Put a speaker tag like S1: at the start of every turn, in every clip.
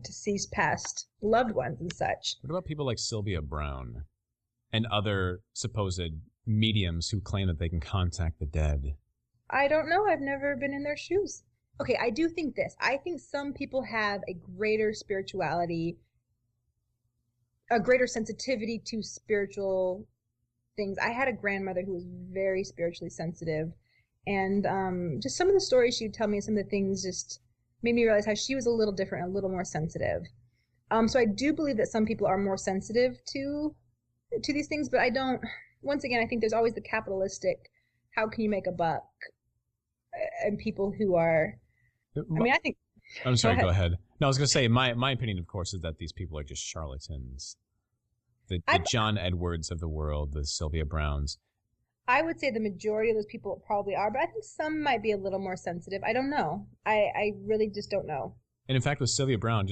S1: deceased past loved ones and such.
S2: What about people like Sylvia Browne and other supposed mediums who claim that they can contact the dead?
S1: I don't know. I've never been in their shoes. Okay, I do think this. I think some people have a greater spirituality, a greater sensitivity to spiritual things. I had a grandmother who was very spiritually sensitive, and just some of the stories she would tell me, some of the things just made me realize how she was a little different, a little more sensitive. So I do believe that some people are more sensitive to these things, but I don't. Once again, I think there's always the capitalistic, how can you make a buck, and people who are. I mean, I think.
S2: I'm sorry. Go ahead. No, I was going to say my opinion, of course, is that these people are just charlatans. The John Edwards of the world, the Sylvia Browns.
S1: I would say the majority of those people probably are, but I think some might be a little more sensitive. I don't know. I really just don't know.
S2: And in fact, with Sylvia Browne,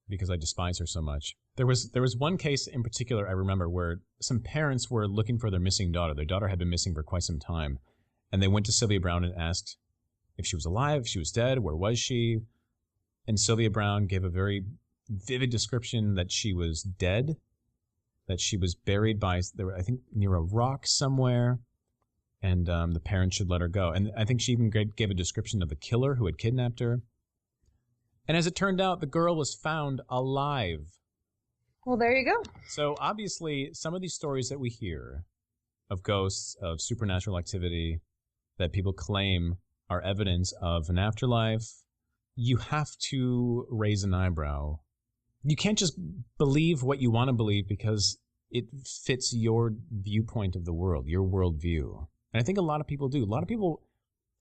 S2: because I despise her so much, there was one case in particular I remember where some parents were looking for their missing daughter. Their daughter had been missing for quite some time, and they went to Sylvia Browne and asked if she was alive, if she was dead, where was she? And Sylvia Browne gave a very vivid description that she was dead, that she was buried I think, near a rock somewhere, and the parents should let her go. And I think she even gave a description of the killer who had kidnapped her. And as it turned out, the girl was found alive.
S1: Well, there you go.
S2: So obviously, some of these stories that we hear of ghosts, of supernatural activity that people claim are evidence of an afterlife, you have to raise an eyebrow. You can't just believe what you want to believe because it fits your viewpoint of the world, your worldview. And I think a lot of people do. A lot of people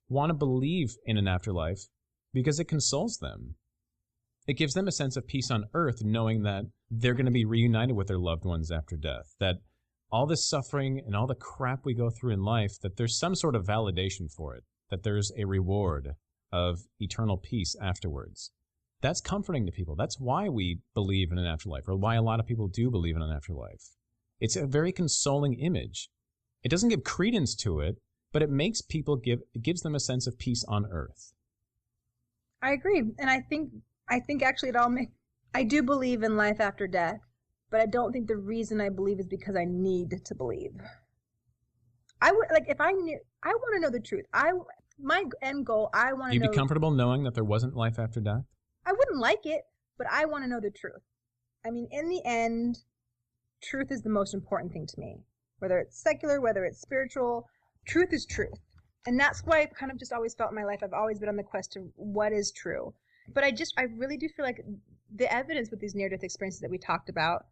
S2: want to believe in an afterlife because it consoles them. It gives them a sense of peace on earth, knowing that they're going to be reunited with their loved ones after death, that all this suffering and all the crap we go through in life, that there's some sort of validation for it, that there's a reward of eternal peace afterwards. That's comforting to people. That's why we believe in an afterlife, or why a lot of people do believe in an afterlife. It's a very consoling image. It doesn't give credence to it, but it makes people it gives them a sense of peace on earth.
S1: I agree. And I think actually I do believe in life after death, but I don't think the reason I believe is because I need to believe. I would, like, if I knew, I want to know the truth. My end goal, I want to know.
S2: You'd be comfortable knowing that there wasn't life after death?
S1: I wouldn't like it, but I want to know the truth. I mean, in the end, truth is the most important thing to me. Whether it's secular, whether it's spiritual, truth is truth. And that's why I've kind of just always felt in my life, I've always been on the quest of what is true. But I really do feel like the evidence with these near-death experiences that we talked about,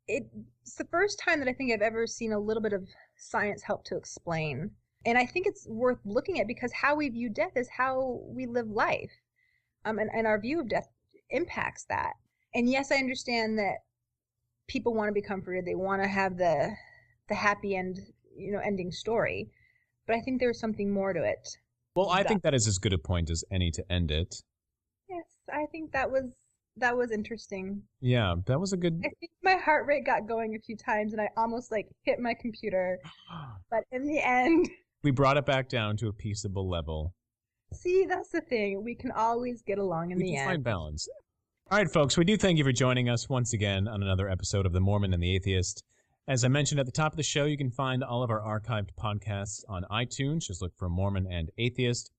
S1: it's the first time that I think I've ever seen a little bit of science help to explain. And I think it's worth looking at because how we view death is how we live life. And our view of death impacts that. And yes, I understand that people want to be comforted. They want to have the happy end, ending story. But I think there's something more to it.
S2: Well, I think that is as good a point as any to end it.
S1: Yes, I think that was interesting.
S2: Yeah, that was a good.
S1: I think my heart rate got going a few times, and I almost hit my computer. But in the end,
S2: we brought it back down to a peaceable level.
S1: See, that's the thing. We can always get along in the end.
S2: We can find balance. All right, folks, we do thank you for joining us once again on another episode of The Mormon and the Atheist. As I mentioned at the top of the show, you can find all of our archived podcasts on iTunes. Just look for Mormon and Atheist.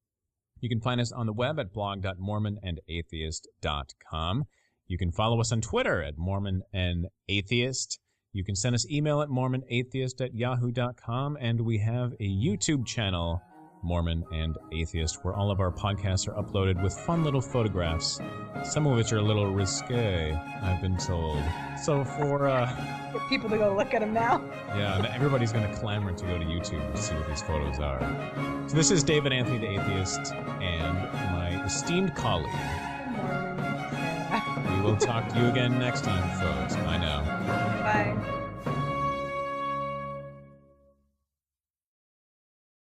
S2: You can find us on the web at blog.mormonandatheist.com. You can follow us on Twitter at Mormon and Atheist. You can send us email at mormonatheist@yahoo.com. And we have a YouTube channel, Mormon and Atheist, where all of our podcasts are uploaded with fun little photographs, some of which are a little risque, I've been told. So for
S1: get people to go look at them now.
S2: Yeah, and everybody's going to clamor to go to YouTube to see what these photos are. So this is David Anthony the Atheist and my esteemed colleague. We will talk to you again next time, folks. Bye now.
S1: Bye.